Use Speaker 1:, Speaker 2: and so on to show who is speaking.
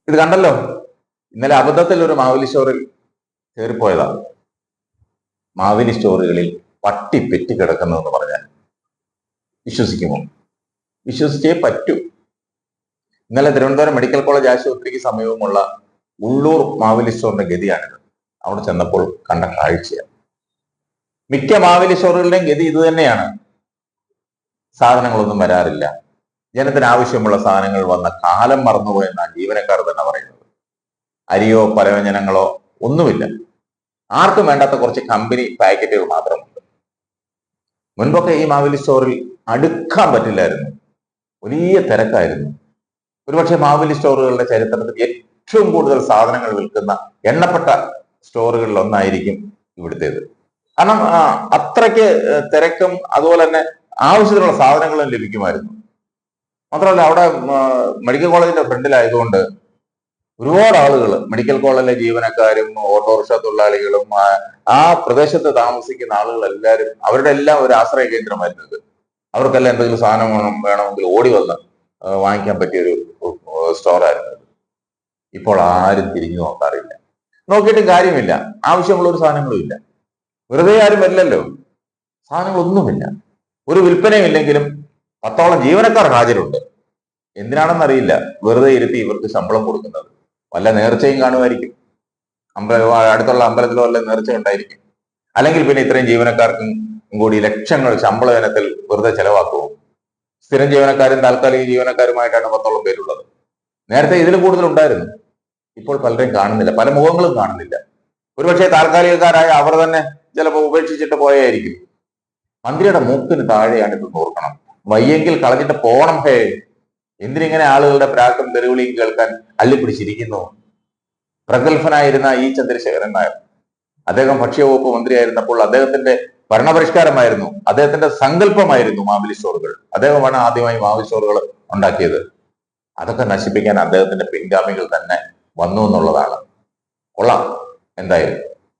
Speaker 1: ഇത് കണ്ടല്ലോ, ഇന്നലെ അബദ്ധത്തിൽ ഒരു മാവേലി സ്റ്റോറിൽ കയറിപ്പോയതാണ്. മാവേലി സ്റ്റോറുകളിൽ പട്ടി പെറ്റി കിടക്കുന്നതെന്ന് പറഞ്ഞാൽ വിശ്വസിക്കുമോ? വിശ്വസിച്ചേ പറ്റൂ. ഇന്നലെ തിരുവനന്തപുരം മെഡിക്കൽ കോളേജ് ആശുപത്രിക്ക് സമീപമുള്ള ഉള്ളൂർ മാവേലി സ്റ്റോറിന്റെ ഗതിയാണിത്. അവിടെ ചെന്നപ്പോൾ കണ്ട കാഴ്ചയാണ്. മിക്ക മാവേലി സ്റ്റോറുകളുടെയും ഗതി ഇത് തന്നെയാണ്. സാധനങ്ങളൊന്നും വരാറില്ല. ജനത്തിന് ആവശ്യമുള്ള സാധനങ്ങൾ വന്ന കാലം മറന്നുപോയെന്നാണ് ജീവനക്കാർ തന്നെ പറയുന്നത്. അരിയോ പലവ്യഞ്ജനങ്ങളോ ഒന്നുമില്ല. ആർക്കും വേണ്ടാത്ത കുറച്ച് കമ്പനി പാക്കറ്റുകൾ മാത്രമുണ്ട്. മുൻപൊക്കെ ഈ മാവേലി സ്റ്റോറിൽ അടുക്കാൻ പറ്റില്ലായിരുന്നു. വലിയ തിരക്കായിരുന്നു. ഒരുപക്ഷെ മാവേലി സ്റ്റോറുകളുടെ ചരിത്രത്തിൽ ഏറ്റവും കൂടുതൽ സാധനങ്ങൾ വിൽക്കുന്ന എണ്ണപ്പെട്ട സ്റ്റോറുകളിൽ ഒന്നായിരിക്കും ഇവിടുത്തേത്. കാരണം അത്രയ്ക്ക് തിരക്കും അതുപോലെ തന്നെ ആവശ്യത്തിനുള്ള സാധനങ്ങളും ലഭിക്കുമായിരുന്നു. മാത്രമല്ല, അവിടെ മെഡിക്കൽ കോളേജിന്റെ ഫ്രണ്ടിലായതുകൊണ്ട് ഒരുപാട് ആളുകൾ, മെഡിക്കൽ കോളേജിലെ ജീവനക്കാരും ഓട്ടോറിക്ഷ തൊഴിലാളികളും ആ പ്രദേശത്ത് താമസിക്കുന്ന ആളുകൾ എല്ലാവരും അവരുടെ എല്ലാം ഒരു ആശ്രയ കേന്ദ്രമായിരുന്നു ഇത്. അവർക്കെല്ലാം എന്തെങ്കിലും സാധനം വേണമെങ്കിൽ ഓടി വന്ന് വാങ്ങിക്കാൻ പറ്റിയൊരു സ്റ്റോറായിരുന്നു ഇത്. ഇപ്പോൾ ആരും തിരിഞ്ഞു നോക്കാറില്ല. നോക്കിയിട്ട് കാര്യമില്ല. ആവശ്യമുള്ള ഒരു സാധനങ്ങളും ഇല്ല. വെറുതെ ആരും വരില്ലല്ലോ. സാധനങ്ങളൊന്നുമില്ല. ഒരു വിൽപ്പനയില്ലെങ്കിലും 10ഓളം ജീവനക്കാർ ഹാജരുണ്ട്. എന്തിനാണെന്നറിയില്ല വെറുതെ ഇരുത്തി ഇവർക്ക് ശമ്പളം കൊടുക്കുന്നത്. വല്ല നേർച്ചയും കാണുമായിരിക്കും. അടുത്തുള്ള അമ്പലത്തിലോ വല്ല നേർച്ച ഉണ്ടായിരിക്കും. അല്ലെങ്കിൽ പിന്നെ ഇത്രയും ജീവനക്കാർക്കും കൂടി ലക്ഷങ്ങൾ ശമ്പള ഇനത്തിൽ വെറുതെ ചെലവാക്കുമോ? സ്ഥിരം ജീവനക്കാരും താൽക്കാലിക ജീവനക്കാരുമായിട്ടാണ് 10ഓളം പേരുള്ളത്. നേരത്തെ ഇതിൽ കൂടുതൽ ഉണ്ടായിരുന്നു. ഇപ്പോൾ പലരെയും കാണുന്നില്ല. പല മുഖങ്ങളും കാണുന്നില്ല. ഒരുപക്ഷെ താൽക്കാലികക്കാരായ അവർ തന്നെ ചിലപ്പോൾ ഉപേക്ഷിച്ചിട്ട് പോയായിരിക്കും. മന്ത്രിയുടെ മൂക്കിന് താഴെയാണ് ഇത് ഓർക്കണം. വയ്യെങ്കിൽ കളഞ്ഞിട്ട് പോണം. ഹേ, എന്തിനിങ്ങനെ ആളുകളുടെ പ്രാക്കും തെരുവിളിയും കേൾക്കാൻ അള്ളിപ്പിടിച്ചിരിക്കുന്നു? പ്രഗത്ഭനായിരുന്ന ഇ ചന്ദ്രശേഖരൻ നായർ, അദ്ദേഹം ഭക്ഷ്യവകുപ്പ് മന്ത്രിയായിരുന്നപ്പോൾ അദ്ദേഹത്തിന്റെ ഭരണപരിഷ്കാരമായിരുന്നു, അദ്ദേഹത്തിന്റെ സങ്കല്പമായിരുന്നു മാവേലി സ്റ്റോറുകൾ. അദ്ദേഹമാണ് ആദ്യമായി മാവേലി സ്റ്റോറുകൾ ഉണ്ടാക്കിയത്. അതൊക്കെ നശിപ്പിക്കാൻ അദ്ദേഹത്തിന്റെ പിൻഗാമികൾ തന്നെ വന്നു എന്നുള്ളതാണ്. കൊള്ളാം എന്തായാലും.